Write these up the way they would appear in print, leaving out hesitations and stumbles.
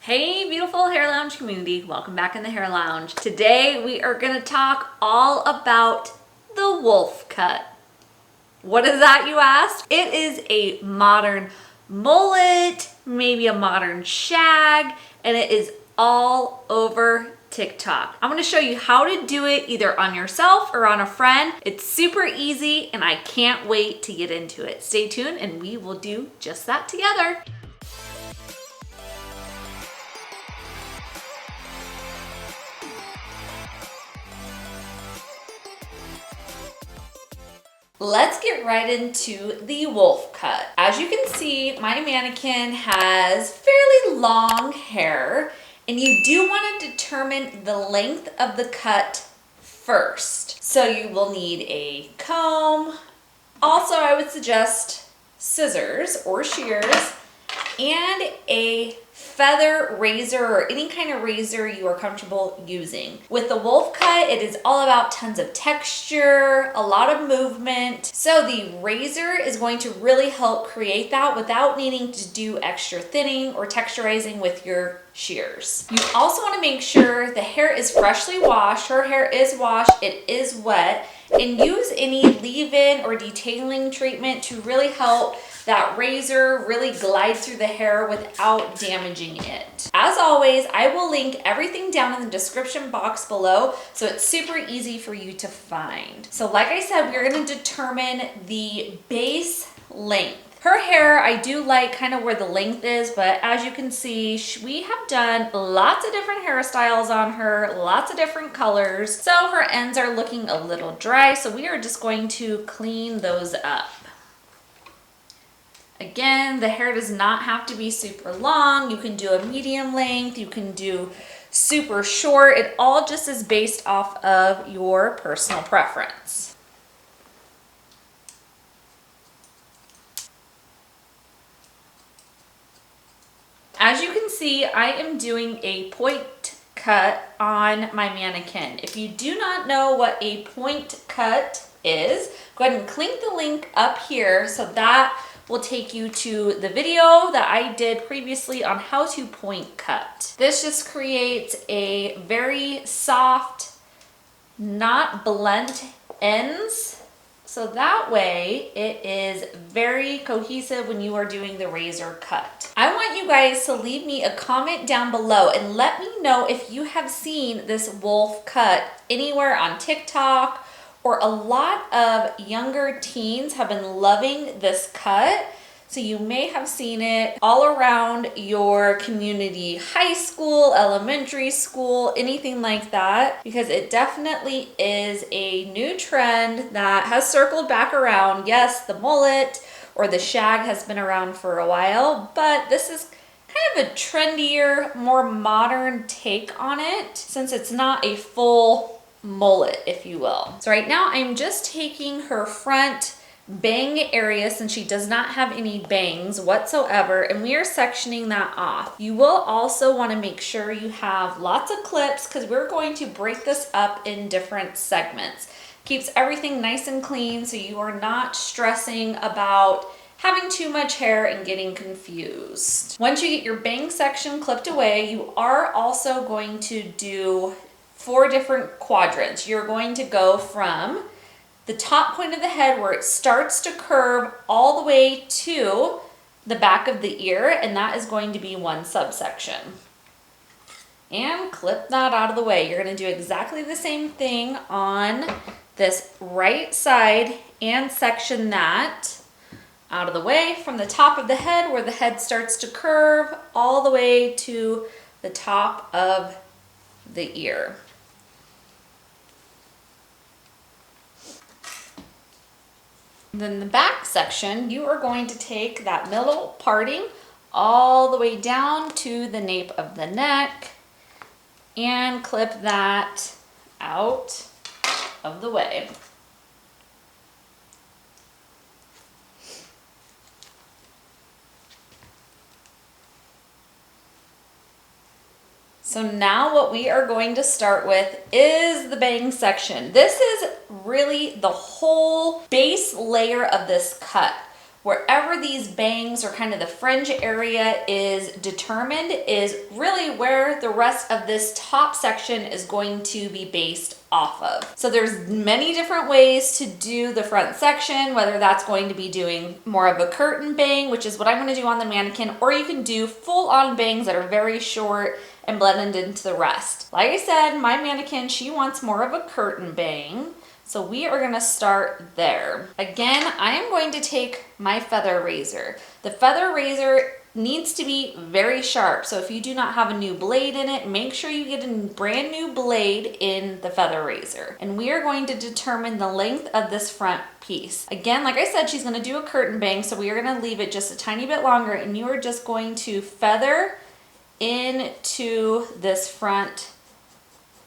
Hey beautiful Hair Lounge community, welcome back in the Hair Lounge. Today we are gonna talk all about the wolf cut. What is that, you asked? It is a modern mullet, maybe a modern shag, and it is all over TikTok. I'm gonna show you how to do it either on yourself or on a friend. It's super easy and I can't wait to get into it. Stay tuned and we will do just that together. Let's get right into the wolf cut. As you can see, my mannequin has fairly long hair, and you do want to determine the length of the cut first. So you will need a comb. Also, I would suggest scissors or shears and a feather razor or any kind of razor you are comfortable using. With the wolf cut, it is all about tons of texture, a lot of movement. So the razor is going to really help create that without needing to do extra thinning or texturizing with your shears. You also want to make sure the hair is freshly washed. Her hair is washed, it is wet, and use any leave-in or detailing treatment to really help that razor really glide through the hair without damaging it. As always, I will link everything down in the description box below, so it's super easy for you to find. So like I said, we're gonna determine the base length. Her hair, I do like kind of where the length is, but as you can see, we have done lots of different hairstyles on her, lots of different colors. So her ends are looking a little dry, so we are just going to clean those up. Again, the hair does not have to be super long. You can do a medium length, you can do super short. It all just is based off of your personal preference. As you can see, I am doing a point cut on my mannequin. If you do not know what a point cut is, go ahead and click the link up here so that will take you to the video that I did previously on how to point cut. This just creates a very soft, not blunt ends. So that way it is very cohesive when you are doing the razor cut. I want you guys to leave me a comment down below and let me know if you have seen this wolf cut anywhere on TikTok, or a lot of younger teens have been loving this cut. So you may have seen it all around your community, high school, elementary school, anything like that, because it definitely is a new trend that has circled back around. Yes, the mullet or the shag has been around for a while, but this is kind of a trendier, more modern take on it, since it's not a full mullet, if you will. So right now I'm just taking her front bang area, since she does not have any bangs whatsoever, and we are sectioning that off. You will also want to make sure you have lots of clips, because we're going to break this up in different segments. Keeps everything nice and clean, so you are not stressing about having too much hair and getting confused. Once you get your bang section clipped away, you are also going to do 4 different quadrants. You're going to go from the top point of the head where it starts to curve all the way to the back of the ear, and that is going to be one subsection. And clip that out of the way. You're going to do exactly the same thing on this right side and section that out of the way from the top of the head where the head starts to curve all the way to the top of the ear. Then the back section, you are going to take that middle parting all the way down to the nape of the neck and clip that out of the way. So now what we are going to start with is the bang section. This is really the whole base layer of this cut. wherever these bangs or kind of the fringe area is determined is really where the rest of this top section is going to be based off of. So there's many different ways to do the front section, whether that's going to be doing more of a curtain bang, which is what I'm going to do on the mannequin, or you can do full on bangs that are very short and blended into the rest. Like I said, my mannequin, she wants more of a curtain bang. So we are gonna start there. Again, I am going to take my feather razor. The feather razor needs to be very sharp. So if you do not have a new blade in it, make sure you get a brand new blade in the feather razor. And we are going to determine the length of this front piece. Again, like I said, she's gonna do a curtain bang, so we are gonna leave it just a tiny bit longer, and you are just going to feather into this front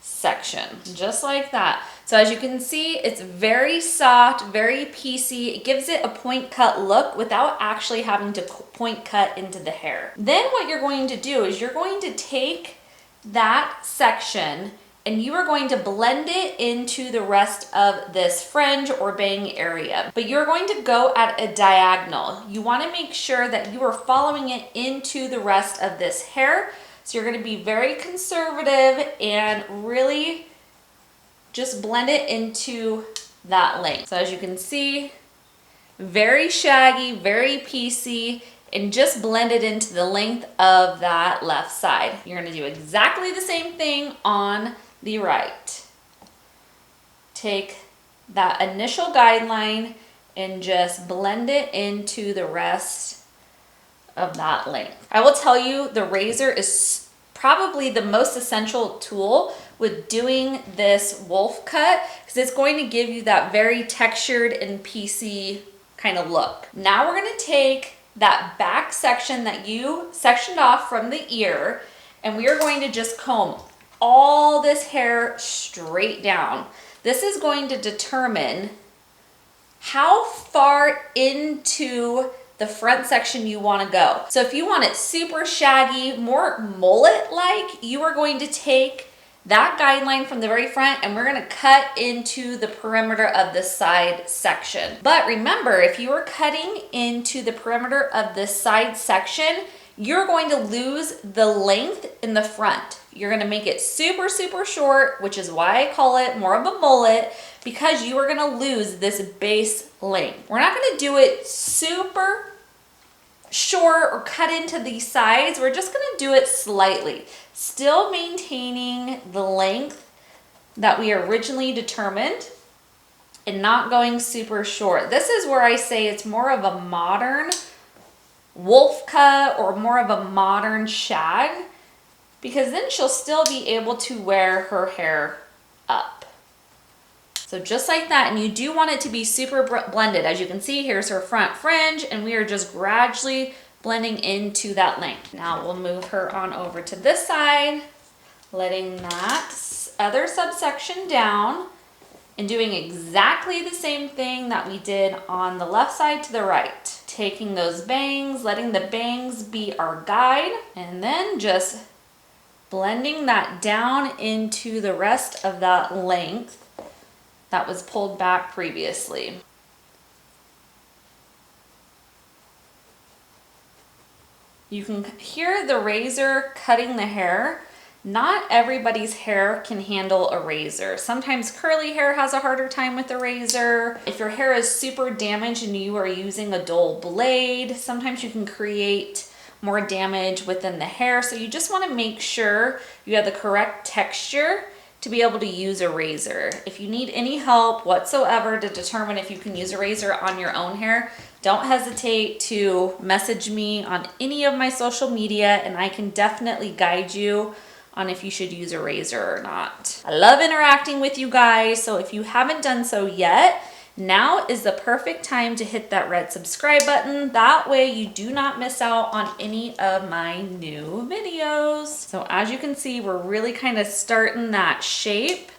section, just like that. So as you can see, it's very soft, very piecey. It gives it a point cut look without actually having to point cut into the hair. Then what you're going to do is you're going to take that section and you are going to blend it into the rest of this fringe or bang area. But you're going to go at a diagonal. You want to make sure that you are following it into the rest of this hair. So you're going to be very conservative and really just blend it into that length. So as you can see, very shaggy, very piecey, and just blend it into the length of that left side. You're gonna do exactly the same thing on the right. Take that initial guideline and just blend it into the rest of that length. I will tell you, the razor is probably the most essential tool with doing this wolf cut, because it's going to give you that very textured and piecey kind of look. Now we're going to take that back section that you sectioned off from the ear, and we are going to just comb all this hair straight down. This is going to determine how far into the front section you want to go. So if you want it super shaggy, more mullet-like, you are going to take that guideline from the very front and we're going to cut into the perimeter of the side section. But remember, if you are cutting into the perimeter of this side section, you're going to lose the length in the front. You're going to make it super, super short, which is why I call it more of a mullet, because you are going to lose this base length. We're not going to do it super short or cut into these sides. We're just going to do it slightly, still maintaining the length that we originally determined and not going super short. This is where I say it's more of a modern wolf cut or more of a modern shag, because then she'll still be able to wear her hair up. So just like that, and you do want it to be super blended. As you can see, here's her front fringe, and we are just gradually blending into that length. Now we'll move her on over to this side, letting that other subsection down and doing exactly the same thing that we did on the left side to the right. Taking those bangs, letting the bangs be our guide, and then just blending that down into the rest of that length that was pulled back previously. You can hear the razor cutting the hair. Not everybody's hair can handle a razor. Sometimes curly hair has a harder time with the razor. If your hair is super damaged and you are using a dull blade, sometimes you can create more damage within the hair. So you just want to make sure you have the correct texture to be able to use a razor. If you need any help whatsoever to determine if you can use a razor on your own hair, don't hesitate to message me on any of my social media and I can definitely guide you on if you should use a razor or not. I love interacting with you guys, so if you haven't done so yet, now is the perfect time to hit that red subscribe button. That way you do not miss out on any of my new videos. So as you can see, we're really kind of starting that shape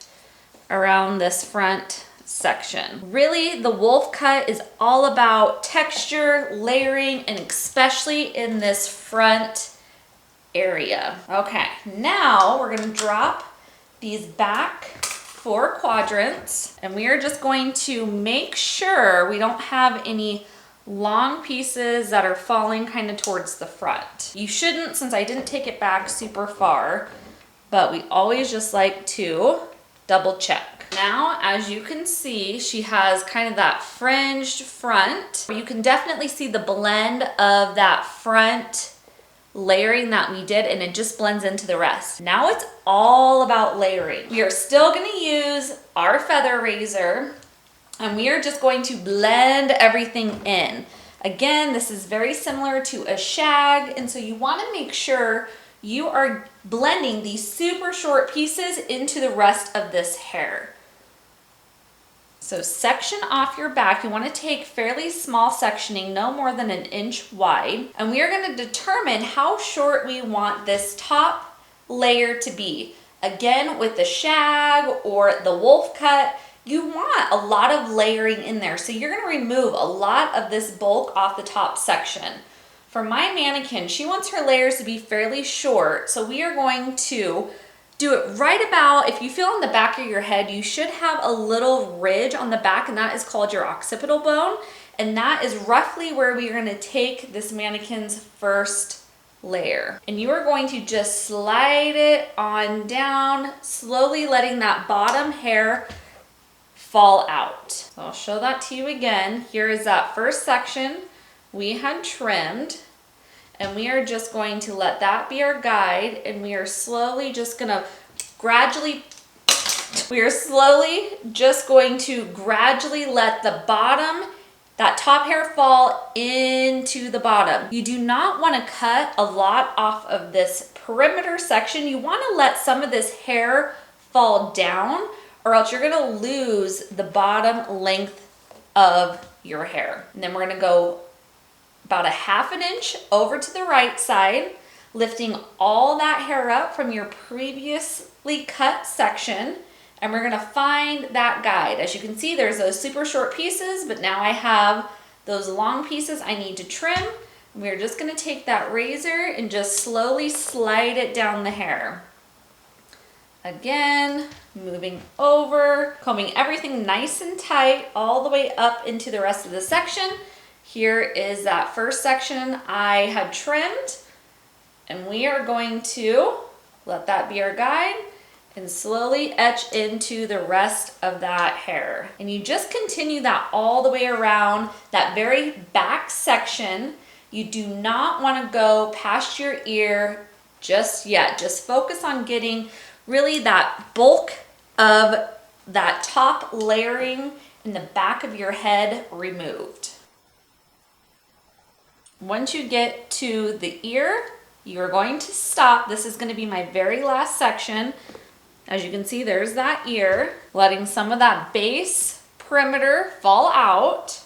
around this front section. Really, the wolf cut is all about texture, layering, and especially in this front area. Okay, now we're gonna drop these back 4 quadrants and we are just going to make sure we don't have any long pieces that are falling kind of towards the front. You shouldn't, since I didn't take it back super far, but we always just like to double check. Now, as you can see, she has kind of that fringed front. You can definitely see the blend of that front layering that we did, and it just blends into the rest. Now it's all about layering. We are still gonna use our feather razor, and we are just going to blend everything in. Again, this is very similar to a shag, and so you wanna make sure you are blending these super short pieces into the rest of this hair. So section off your back. You want to take fairly small sectioning, no more than 1 inch wide. And we are going to determine how short we want this top layer to be. Again, with the shag or the wolf cut, you want a lot of layering in there. So you're going to remove a lot of this bulk off the top section. For my mannequin, she wants her layers to be fairly short. So we are going to do it right about, if you feel on the back of your head, you should have a little ridge on the back, and that is called your occipital bone. And that is roughly where we are going to take this mannequin's first layer. And you are going to just slide it on down, slowly letting that bottom hair fall out. So I'll show that to you again. Here is that first section we had trimmed. And we are just going to let that be our guide, and we are slowly just gonna gradually let the bottom, that top hair fall into the bottom. You do not wanna cut a lot off of this perimeter section. You wanna let some of this hair fall down, or else you're gonna lose the bottom length of your hair. And then we're gonna go about 1/2 inch over to the right side, lifting all that hair up from your previously cut section, and we're gonna find that guide. As you can see, there's those super short pieces, but now I have those long pieces I need to trim. We're just gonna take that razor and just slowly slide it down the hair. Again, moving over, combing everything nice and tight all the way up into the rest of the section. Here is that first section I had trimmed, and we are going to let that be our guide and slowly etch into the rest of that hair. And you just continue that all the way around that very back section. You do not want to go past your ear just yet. Just focus on getting really that bulk of that top layering in the back of your head removed. Once you get to the ear, you're going to stop. This is going to be my very last section. As you can see, there's that ear, letting some of that base perimeter fall out.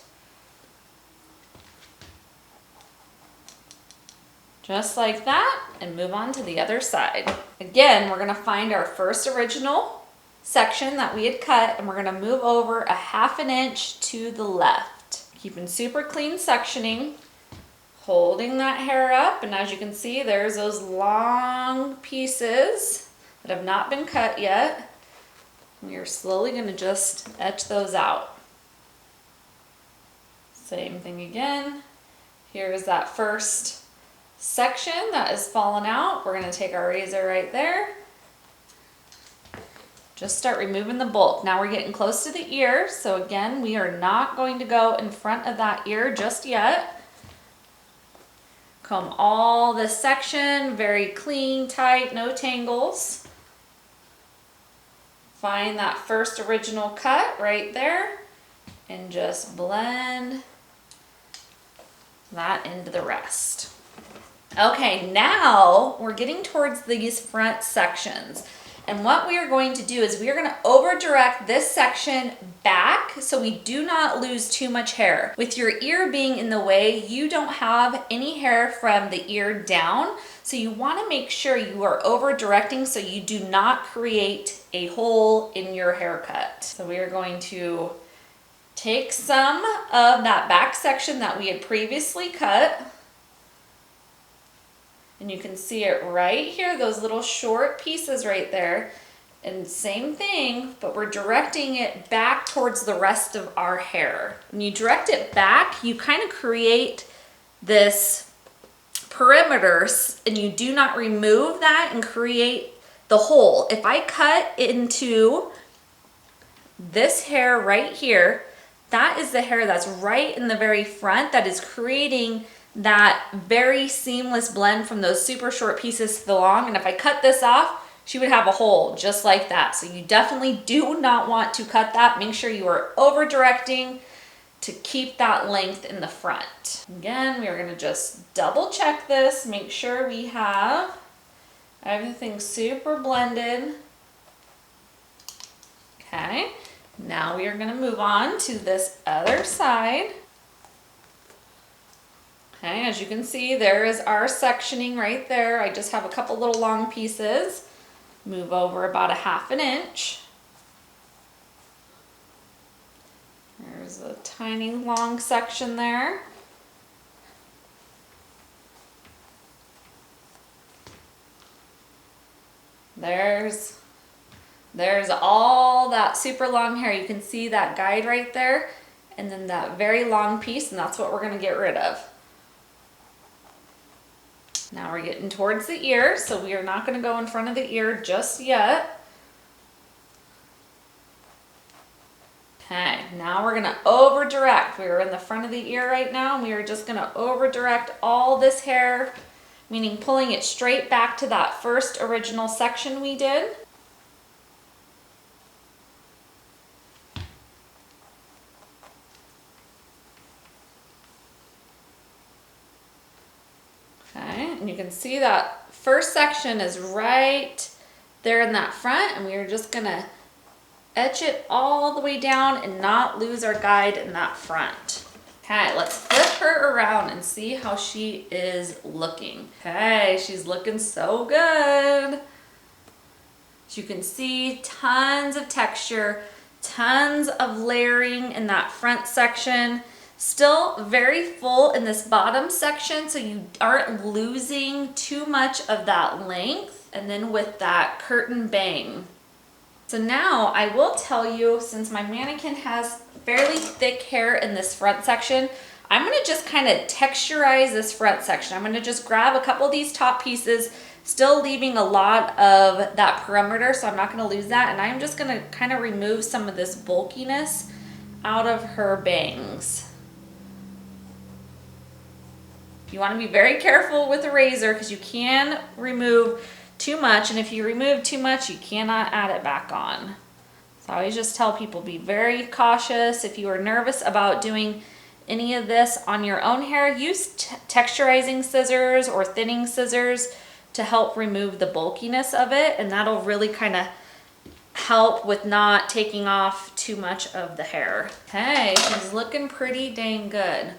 Just like that, and move on to the other side. Again, we're going to find our first original section that we had cut, and we're going to move over 1/2 inch to the left. Keeping super clean sectioning. Holding that hair up, and as you can see, there's those long pieces that have not been cut yet. We are slowly going to just etch those out. Same thing again. Here is that first section that is fallen out. We're going to take our razor right there. Just start removing the bulk. Now we're getting close to the ear, so again, we are not going to go in front of that ear just yet. Comb all this section, very clean, tight, no tangles. Find that first original cut right there and just blend that into the rest. Okay, now we're getting towards these front sections. And what we are going to do is we are going to over direct this section back so we do not lose too much hair. With your ear being in the way, you don't have any hair from the ear down. So you want to make sure you are over directing so you do not create a hole in your haircut. So we are going to take some of that back section that we had previously cut. And you can see it right here, those little short pieces right there. And same thing, but we're directing it back towards the rest of our hair. When you direct it back, you kind of create this perimeter, and you do not remove that and create the hole. If I cut into this hair right here, that is the hair that's right in the very front that is creating that very seamless blend from those super short pieces to the long. And if I cut this off, she would have a hole just like that. So you definitely do not want to cut that. Make sure you are over directing to keep that length in the front. Again, we are gonna just double check this, make sure we have everything super blended. Okay, now we are gonna move on to this other side. Okay, as you can see, there is our sectioning right there. I just have a couple little long pieces. Move over about a 1/2 inch. There's a tiny long section there. There's all that super long hair. You can see that guide right there, and then that very long piece, and that's what we're gonna get rid of. Now we're getting towards the ear, so we are not gonna go in front of the ear just yet. Okay, now we're gonna over direct. We are in the front of the ear right now, and we are just gonna over direct all this hair, meaning pulling it straight back to that first original section we did. Okay, and you can see that first section is right there in that front, and we are just gonna etch it all the way down and not lose our guide in that front. Okay, let's flip her around and see how she is looking. Okay, she's looking so good. As you can see, tons of texture, tons of layering in that front section. Still very full in this bottom section, so you aren't losing too much of that length. And then with that curtain bang. So now I will tell you, since my mannequin has fairly thick hair in this front section, I'm gonna just kind of texturize this front section. I'm gonna just grab a couple of these top pieces, still leaving a lot of that perimeter, so I'm not gonna lose that. And I'm just gonna kind of remove some of this bulkiness out of her bangs. You wanna be very careful with a razor because you can remove too much, and if you remove too much, you cannot add it back on. So I always just tell people, be very cautious. If you are nervous about doing any of this on your own hair, use texturizing scissors or thinning scissors to help remove the bulkiness of it, and that'll really kind of help with not taking off too much of the hair. Okay, she's looking pretty dang good.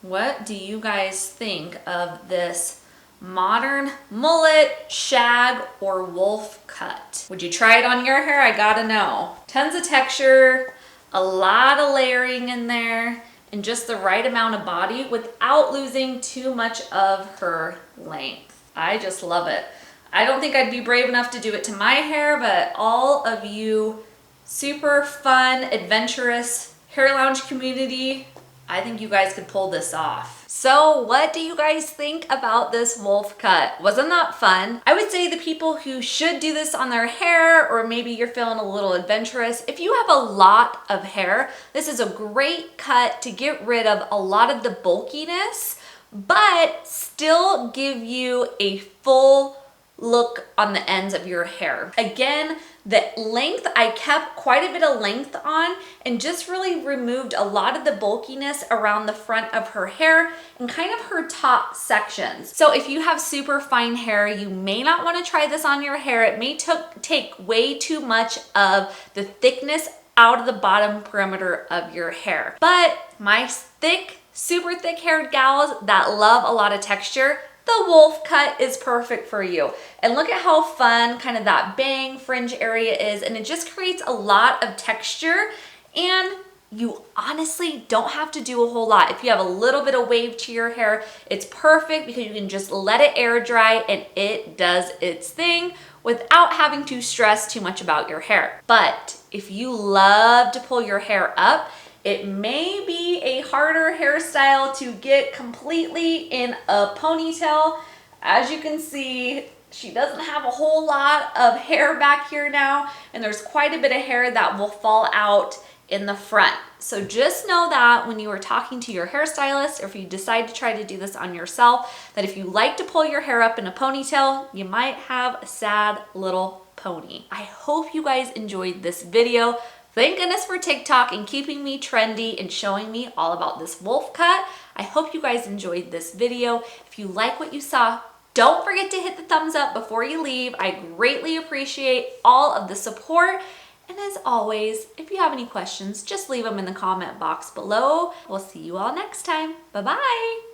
What do you guys think of this modern mullet, shag, or wolf cut? Would you try it on your hair? I gotta know. Tons of texture, a lot of layering in there, and just the right amount of body without losing too much of her length. I just love it. I don't think I'd be brave enough to do it to my hair, but all of you super fun, adventurous hair lounge community, I think you guys could pull this off. So what do you guys think about this wolf cut? Wasn't that fun? I would say the people who should do this on their hair, or maybe you're feeling a little adventurous, if you have a lot of hair, this is a great cut to get rid of a lot of the bulkiness, but still give you a full look on the ends of your hair. Again, the length, I kept quite a bit of length on and just really removed a lot of the bulkiness around the front of her hair and kind of her top sections. So if you have super fine hair, you may not want to try this on your hair. It may take way too much of the thickness out of the bottom perimeter of your hair. But my thick, super thick haired gals that love a lot of texture, the wolf cut is perfect for you. And look at how fun kind of that bang fringe area is, and it just creates a lot of texture, and you honestly don't have to do a whole lot. If you have a little bit of wave to your hair, it's perfect because you can just let it air dry and it does its thing without having to stress too much about your hair. But if you love to pull your hair up, it may be a harder hairstyle to get completely in a ponytail. As you can see, she doesn't have a whole lot of hair back here now, and there's quite a bit of hair that will fall out in the front. So just know that when you are talking to your hairstylist, or if you decide to try to do this on yourself, that if you like to pull your hair up in a ponytail, you might have a sad little pony. I hope you guys enjoyed this video. Thank goodness for TikTok and keeping me trendy and showing me all about this wolf cut. I hope you guys enjoyed this video. If you like what you saw, don't forget to hit the thumbs up before you leave. I greatly appreciate all of the support. And as always, if you have any questions, just leave them in the comment box below. We'll see you all next time. Bye-bye.